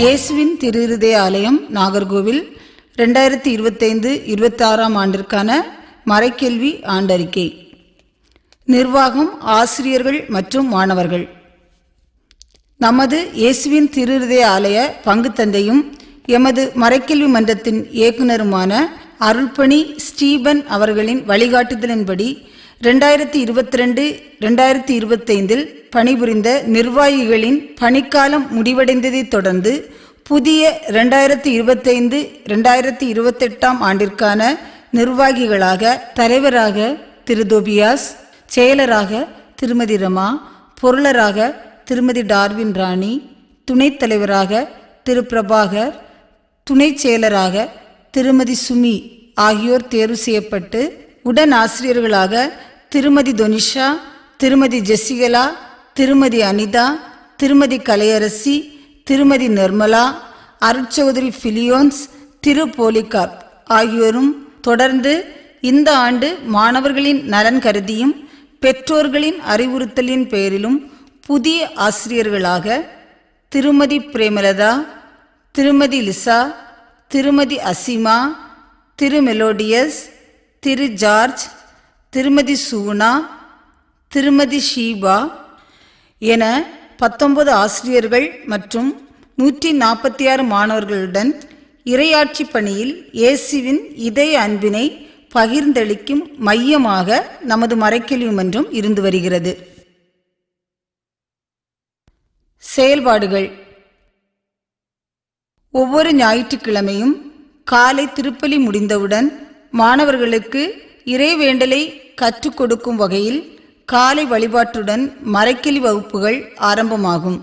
இயேசுவின் திருஹிருதய ஆலயம் நாகர்கோவில் 2025-26 ஆண்டிற்கான மறைக்கல்வி ஆண்டறிக்கை. நிர்வாகம், ஆசிரியர்கள் மற்றும் மாணவர்கள். நமது இயேசுவின் திருஹிருதய ஆலய பங்கு தந்தையும் எமது மறைக்கல்வி மன்றத்தின் இயக்குனருமான அருள்பணி ஸ்டீபன் அவர்களின் வழிகாட்டுதலின்படி 2022-2025 பணிபுரிந்த நிர்வாகிகளின் பணிக்காலம் முடிவடைந்ததைத் தொடர்ந்து புதிய 2025-2028 ஆண்டிற்கான நிர்வாகிகளாக தலைவராக திரு தோபியாஸ், செயலராக திருமதி ரமா, பொருளராக திருமதி டார்வின் ராணி, துணைத் தலைவராக திரு பிரபாகர், துணை செயலராக திருமதி சுமி ஆகியோர் தேர்வு செய்யப்பட்டு உடன் ஆசிரியர்களாக திருமதி தொனிஷா, திருமதி ஜெசிகலா, திருமதி அனிதா, திருமதி கலையரசி, திருமதி நிர்மலா, அருட்சகோதரி பிலியோன்ஸ், திரு போலிகார்ப் ஆகியோரும் தொடர்ந்து இந்த ஆண்டு மாணவர்களின் நலன் கருதியும் பெற்றோர்களின் அறிவுறுத்தலின் பெயரிலும் புதிய ஆசிரியர்களாக திருமதி பிரேமலதா, திருமதி லிசா, திருமதி அசிமா, திரு மெலோடியஸ், திரு ஜார்ஜ், திருமதி சூனா, திருமதி ஷீபா என 19 ஆசிரியர்கள் மற்றும் 146 மாணவர்களுடன் இறையாட்சி பணியில் இயேசுவின் இதய அன்பினை பகிர்ந்தளிக்கும் மையமாக நமது மறைக்கல்வி மன்றம் இருந்து வருகிறது. செயல்பாடுகள். ஒவ்வொரு ஞாயிற்றுக்கிழமையும் காலை திருப்பலி முடிந்தவுடன் மாணவர்களுக்கு இறைவேண்டலை கற்றுக் கொடுக்கும் வகையில் காலை வழிபாட்டுடன் மறைக்கல்வி வகுப்புகள் ஆரம்பமாகும்.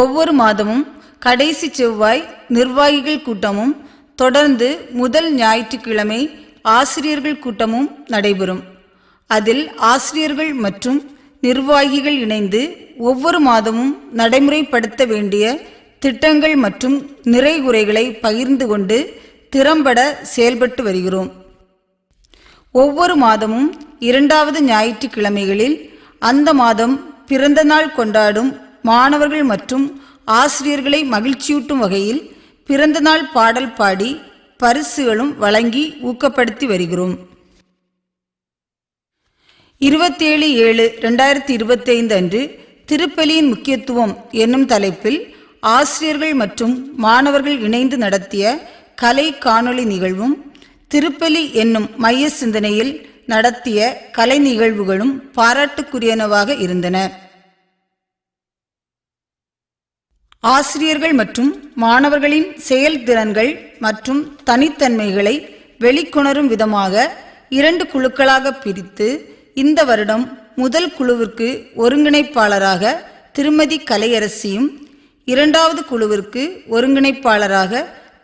ஒவ்வொரு மாதமும் கடைசி செவ்வாய் நிர்வாகிகள் கூட்டமும் தொடர்ந்து முதல் ஞாயிற்றுக்கிழமை ஆசிரியர்கள் கூட்டமும் நடைபெறும். அதில் ஆசிரியர்கள் மற்றும் நிர்வாகிகள் இணைந்து ஒவ்வொரு மாதமும் நடைமுறைப்படுத்த வேண்டிய திட்டங்கள் மற்றும் நிறைகுறைகளை பகிர்ந்து கொண்டு திறம்பட செயல்பட்டு வருகிறோம். ஒவ்வொரு மாதமும் 2வது ஞாயிற்றுக்கிழமைகளில் அந்த மாதம் பிறந்த நாள் கொண்டாடும் மாணவர்கள் மற்றும் ஆசிரியர்களை மகிழ்ச்சியூட்டும் வகையில் பிறந்த நாள் பாடல் பாடி பரிசுகளும் வழங்கி ஊக்கப்படுத்தி வருகிறோம். 27/7/2025 அன்று திருப்பலியின் முக்கியத்துவம் என்னும் தலைப்பில் ஆசிரியர்கள் மற்றும் மாணவர்கள் இணைந்து நடத்திய கலை காணொளி நிகழ்வும் திருப்பலி என்னும் மைய சிந்தனையில் நடத்திய கலை நிகழ்வுகளும் பாராட்டுக்குரியனவாக இருந்தன. ஆசிரியர்கள் மற்றும் மாணவர்களின் செயல்திறன்கள் மற்றும் தனித்தன்மைகளை வெளிக்கொணரும் விதமாக 2 குழுக்களாக பிரித்து இந்த வருடம் முதல் குழுவிற்கு ஒருங்கிணைப்பாளராக திருமதி கலையரசியும் 2வது குழுவிற்கு ஒருங்கிணைப்பாளராக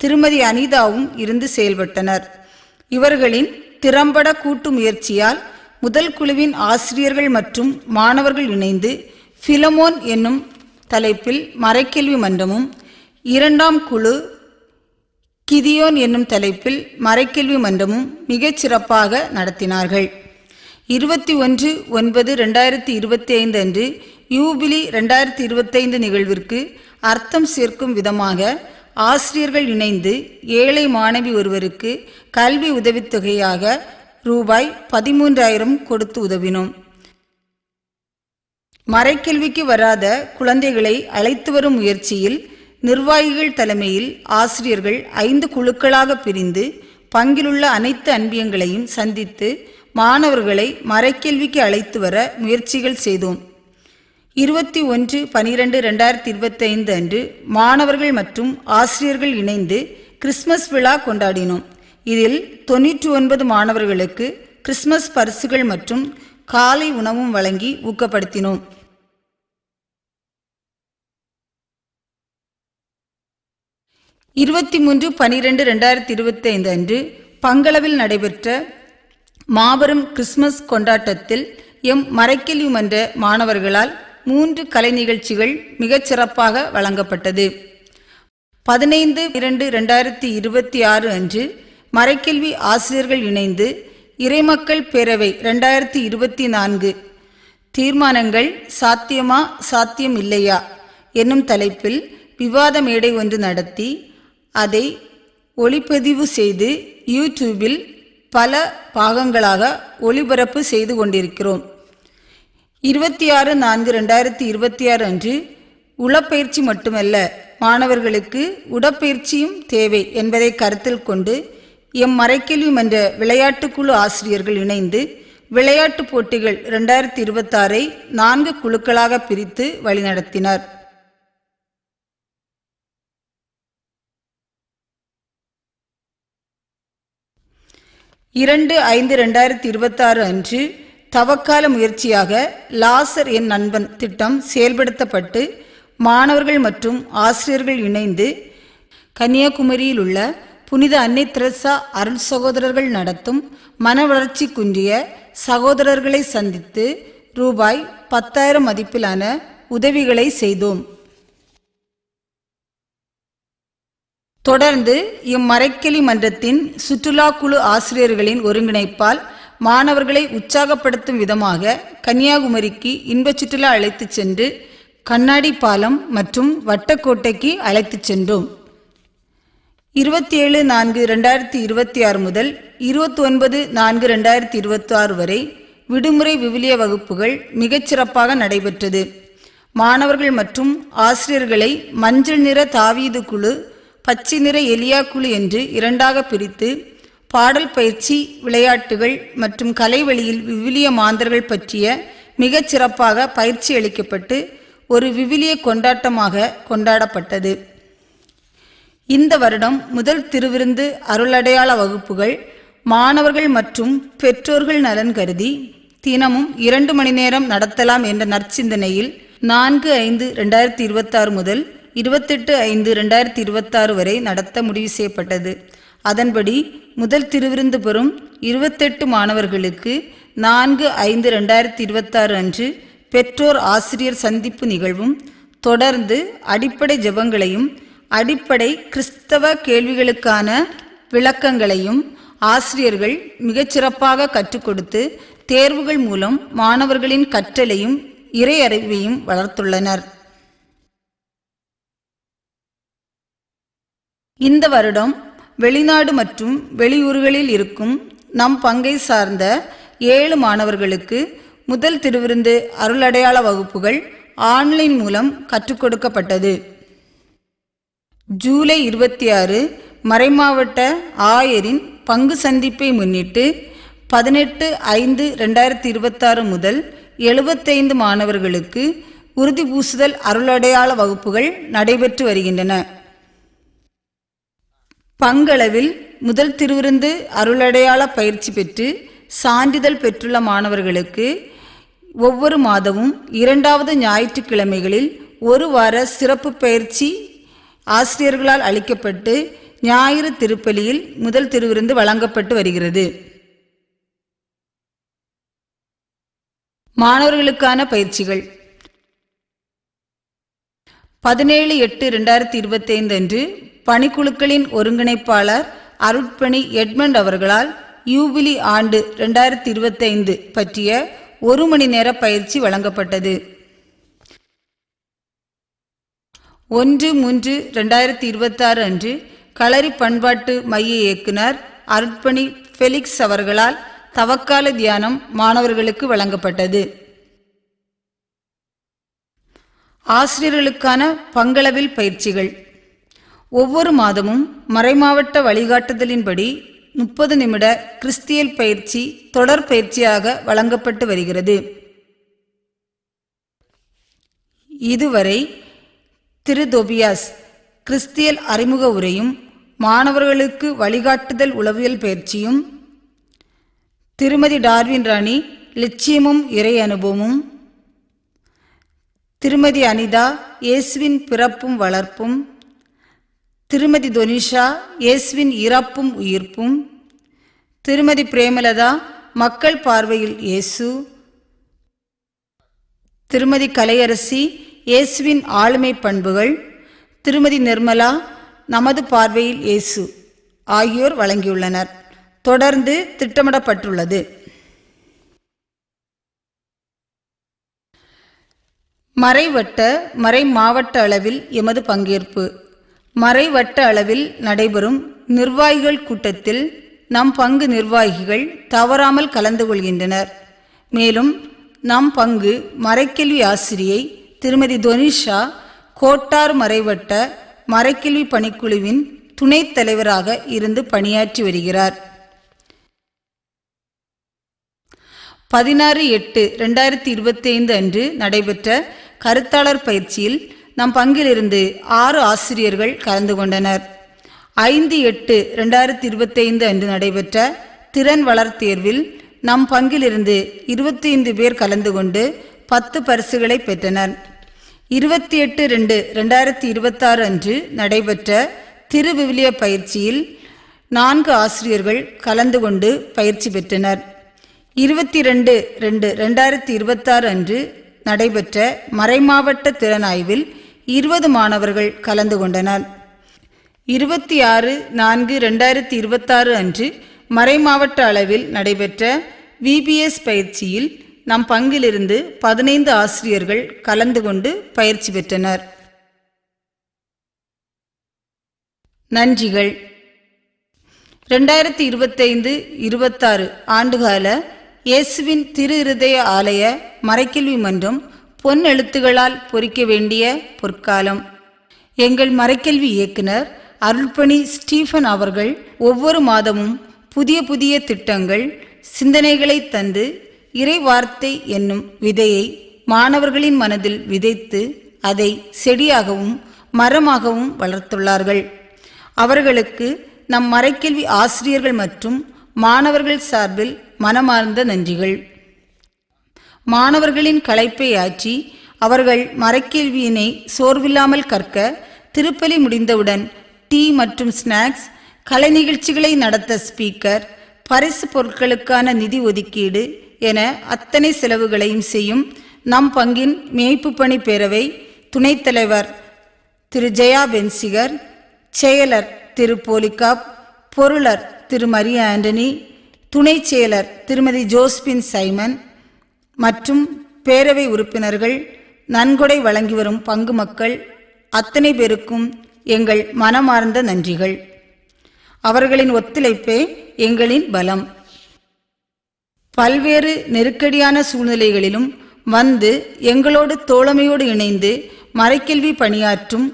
திருமதி அனிதாவும் இருந்து செயல்பட்டனர். இவர்களின் திறம்பட கூட்டு முயற்சியால் முதல் குழுவின் ஆசிரியர்கள் மற்றும் மாணவர்கள் இணைந்து பிலமோன் என்னும் தலைப்பில் மறைக்கல்வி மன்றமும், 2ஆம் குழு கிதியோன் என்னும் தலைப்பில் மறைக்கல்வி மன்றமும் மிகச் சிறப்பாக நடத்தினார்கள். 21/9/2025 அன்று யூபிலி 2025 நிகழ்விற்கு அர்த்தம் சேர்க்கும் விதமாக ஆசிரியர்கள் இணைந்து ஏழை மாணவி ஒருவருக்கு கல்வி உதவித்தொகையாக ரூபாய் 13,000 கொடுத்து உதவினோம். மறைக்கல்விக்கு வராத குழந்தைகளை அழைத்து வரும் முயற்சியில் நிர்வாகிகள் தலைமையில் ஆசிரியர்கள் 5 குழுக்களாக பிரிந்து பங்கிலுள்ள அனைத்து அன்பியங்களையும் சந்தித்து மாணவர்களை மறைக்கல்விக்கு அழைத்து வர முயற்சிகள் செய்தோம். 21/12/2025 அன்று மாணவர்கள் மற்றும் ஆசிரியர்கள் இணைந்து கிறிஸ்மஸ் விழா கொண்டாடினோம். இதில் 99 மாணவர்களுக்கு கிறிஸ்மஸ் பரிசுகள் மற்றும் காலை உணவும் வழங்கி ஊக்கப்படுத்தினோம். 23/12/2025 அன்று பங்களவில் நடைபெற்ற மாபெரும் கிறிஸ்மஸ் கொண்டாட்டத்தில் எம் மறைக்கல்வி மன்ற மாணவர்களால் 3 கலை நிகழ்ச்சிகள் மிகச் சிறப்பாக வழங்கப்பட்டது. 15/2/2026 அன்று மறைக்கல்வி ஆசிரியர்கள் இணைந்து இறைமக்கள் பேரவை 2024 தீர்மானங்கள் சாத்தியமா சாத்தியம் இல்லையா என்னும் தலைப்பில் விவாத மேடை ஒன்று நடத்தி அதை ஒளிப்பதிவு செய்து யூடியூபில் பல பாகங்களாக ஒளிபரப்பு செய்து கொண்டிருக்கிறோம். 26/4/2026 அன்று உளப்பயிற்சி மட்டுமல்ல, மாணவர்களுக்கு உடற்பயிற்சியும் தேவை என்பதை கருத்தில் கொண்டு எம் மறைக்கல்வி மன்ற விளையாட்டுக்குழு ஆசிரியர்கள் இணைந்து விளையாட்டுப் போட்டிகள் 2026 4 குழுக்களாக பிரித்து வழிநடத்தினர். 2/5/2026 அன்று தவக்கால முயற்சியாக லாசர் என் நண்பன் திட்டம் செயல்படுத்தப்பட்டு மாணவர்கள் மற்றும் ஆசிரியர்கள் இணைந்து கன்னியாகுமரியில் உள்ள புனித அன்னை தெரசா அருள் சகோதரர்கள் நடத்தும் மன வளர்ச்சி குன்றிய சகோதரர்களை சந்தித்து ரூபாய் 10,000 மதிப்பிலான உதவிகளை செய்தோம். தொடர்ந்து இம்மறைக்கல்வி மன்றத்தின் சுற்றுலா குழு ஆசிரியர்களின் ஒருங்கிணைப்பால் மாணவர்களை உற்சாகப்படுத்தும் விதமாக கன்னியாகுமரிக்கு இன்ப சுற்றுலா அழைத்துச் சென்று கண்ணாடி பாலம் மற்றும் வட்டக்கோட்டைக்கு அழைத்துச் சென்றோம். 27/4/2026 முதல் 29/4/2026 வரை விடுமுறை விவிலிய வகுப்புகள் மிகச்சிறப்பாக நடைபெற்றது. மாணவர்கள் மற்றும் ஆசிரியர்களை மஞ்சள் நிற தாவீது குழு, பச்சை நிற எலியா குழு என்று இரண்டாக பிரித்து பாடல் பயிற்சி, விளையாட்டுகள் மற்றும் கலைவெளியில் விவிலிய மாந்தர்கள் பற்றிய மிகச் சிறப்பாக பயிற்சி அளிக்கப்பட்டு ஒரு விவிலிய கொண்டாட்டமாக கொண்டாடப்பட்டது. இந்த வருடம் முதல் திருவிருந்து அருளடையாள வகுப்புகள் மாணவர்கள் மற்றும் பெற்றோர்கள் நலன் கருதி தினமும் 2 மணி நேரம் நடத்தலாம் என்ற நற்சிந்தனையில் 4/5/2026 முதல் 28/5/2026 வரை நடத்த முடிவு செய்யப்பட்டது. அதன்படி முதல் திருவிருந்து பெறும் 28 மாணவர்களுக்கு 4/5/2026 அன்று பெற்றோர் ஆசிரியர் சந்திப்பு நிகழ்வும், தொடர்ந்து அடிப்படை ஜெபங்களையும் அடிப்படை கிறிஸ்தவ கேள்விகளுக்கான விளக்கங்களையும் ஆசிரியர்கள் மிகச்சிறப்பாக கற்றுக் கொடுத்து தேர்வுகள் மூலம் மாணவர்களின் கற்றலையும் இறை அறிவையும் வளர்த்துள்ளனர். இந்த வருடம் வெளிநாடு மற்றும் வெளியூர்களில் இருக்கும் நம் பங்கை சார்ந்த 7 மாணவர்களுக்கு முதல் திருவிருந்து அருளடையாள வகுப்புகள் ஆன்லைன் மூலம் கற்றுக் கொடுக்கப்பட்டது. ஜூலை 26 மறைமாவட்ட ஆயரின் பங்கு சந்திப்பை முன்னிட்டு 18/5/2026 முதல் 75 மாணவர்களுக்கு உறுதி பூசுதல் அருளடையாள வகுப்புகள் நடைபெற்று வருகின்றன. பங்களவில் முதல் திருவிருந்து அருளடையாள பயிற்சி பெற்று சான்றிதழ் பெற்றுள்ள மாணவர்களுக்கு ஒவ்வொரு மாதமும் 2வது ஞாயிற்றுக்கிழமைகளில் ஒரு வார சிறப்பு பயிற்சி ஆசிரியர்களால் அளிக்கப்பட்டு ஞாயிறு திருப்பலியில் முதல் திருவிருந்து வழங்கப்பட்டு வருகிறது. மாணவர்களுக்கான பயிற்சிகள் 17/8/2025 அன்று பணிக்குழுக்களின் ஒருங்கிணைப்பாளர் அருட்பணி எட்மண்ட் அவர்களால் யூபிலி ஆண்டு 2025 பற்றிய 1 மணி நேர பயிற்சி வழங்கப்பட்டது. 1/3/2026 அன்று களரி பண்பாட்டு மைய இயக்குனர் அருட்பணி ஃபெலிக்ஸ் அவர்களால் தவக்கால தியானம் மாணவர்களுக்கு வழங்கப்பட்டது. ஆசிரியர்களுக்கான பங்களவில் பயிற்சிகள் ஒவ்வொரு மாதமும் மறைமாவட்ட வழிகாட்டுதலின்படி 30 நிமிட கிறிஸ்தியல் பயிற்சி தொடர் பயிற்சியாக வழங்கப்பட்டு வருகிறது. இதுவரை திரு தொபியாஸ் கிறிஸ்தியல் அறிமுக உரையும் மாணவர்களுக்கு வழிகாட்டுதல் உளவியல் பயிற்சியும், திருமதி டார்வின் ராணி லட்சியமும் இறை அனுபவமும், திருமதி அனிதா இயேசுவின் பிறப்பும் வளர்ப்பும், திருமதி தொனிஷா இயேசுவின் இறப்பும் உயிர்ப்பும், திருமதி பிரேமலதா மக்கள் பார்வையில் இயேசு, திருமதி கலையரசி இயேசுவின் ஆளுமை பண்புகள், திருமதி நிர்மலா நமது பார்வையில் இயேசு ஆகியோர் வழங்கியுள்ளனர். தொடர்ந்து திட்டமிடப்பட்டுள்ளது. மறைவட்ட மறை மாவட்ட அளவில் எமது பங்கேற்பு. மறைவட்ட அளவில் நடைபெறும் நிர்வாகிகள் கூட்டத்தில் நம் பங்கு நிர்வாகிகள் தவறாமல் கலந்து கொள்கின்றனர். மேலும் நம் பங்கு மறைக்கல்வி ஆசிரியை திருமதி தொனிஷா கோட்டார் மறைவட்ட மறைக்கல்வி பணிக்குழுவின் துணைத் தலைவராக இருந்து பணியாற்றி வருகிறார். 16/8/2025 அன்று நடைபெற்ற கருத்தாளர் பயிற்சியில் நம் பங்கிலிருந்து 6 ஆசிரியர்கள் கலந்து கொண்டனர். 5/8/2025 அன்று நடைபெற்ற திறன் வளர் தேர்வில் நம் பங்கிலிருந்து 25 பேர் கலந்து கொண்டு 10 பரிசுகளை பெற்றனர். 28/2/2026 அன்று நடைபெற்ற திருவிவிலிய பயிற்சியில் 4 ஆசிரியர்கள் கலந்து கொண்டு பயிற்சி பெற்றனர். 22/2/2026 அன்று நடைபெற்ற மறைமாவட்ட திறனாய்வில் 20 மாணவர்கள் கலந்து கொண்டனர். 26/4/2026 அன்று மறைமாவட்ட அளவில் நடைபெற்ற VBS பயிற்சியில் நம் பங்கிலிருந்து 15 ஆசிரியர்கள் கலந்து கொண்டு பயிற்சி பெற்றனர். நன்றிகள். 2025-26 ஆண்டுகால இயேசுவின் திரு இருதய ஆலய மறைக்கல்வி மன்றம் பொன் எழுத்துகளால் பொறிக்க வேண்டிய பொற்காலம். எங்கள் மறைக்கல்வி இயக்குனர் அருள்பணி ஸ்டீஃபன் அவர்கள் ஒவ்வொரு மாதமும் புதிய புதிய திட்டங்கள் சிந்தனைகளை தந்து இறை வார்த்தை என்னும் விதையை மாணவர்களின் மனதில் விதைத்து அதை செடியாகவும் மரமாகவும் வளர்த்துள்ளார்கள். அவர்களுக்கு நம் மறைக்கல்வி ஆசிரியர்கள் மற்றும் மாணவர்கள் சார்பில் மனமார்ந்த நன்றிகள். மாணவர்களின் களைப்பை ஆற்றி அவர்கள் மறைக்கல்வியினை சோர்வில்லாமல் கற்க திருப்பலி முடிந்தவுடன் டீ மற்றும் ஸ்நாக்ஸ், கலை நிகழ்ச்சிகளை நடத்த ஸ்பீக்கர், பரிசு பொருட்களுக்கான நிதி ஒதுக்கீடு என அத்தனை செலவுகளையும் செய்யும் நம் பங்கின் மேய்ப்பு பணி பேரவை துணைத் தலைவர் திரு ஜெயா பென்சிகர், செயலர் திரு போலிகாப், பொருளர் திரு மரியா ஆண்டனி, துணை செயலர் திருமதி ஜோஸ்பின் சைமன் மற்றும் பேரவை உறுப்பினர்கள், நன்கொடை வழங்கி வரும் பங்கு மக்கள் அத்தனை பேருக்கும் எங்கள் மனமார்ந்த நன்றிகள். அவர்களின் ஒத்துழைப்பே எங்களின் பலம். பல்வேறு நெருக்கடியான சூழ்நிலைகளிலும் வந்து எங்களோடு தோழமையோடு இணைந்து மறைக்கல்வி பணியாற்றும்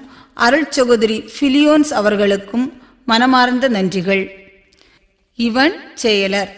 அருள் சகோதரி பிலியோன்ஸ் அவர்களுக்கும் மனமார்ந்த நன்றிகள். இவன் செயலர்.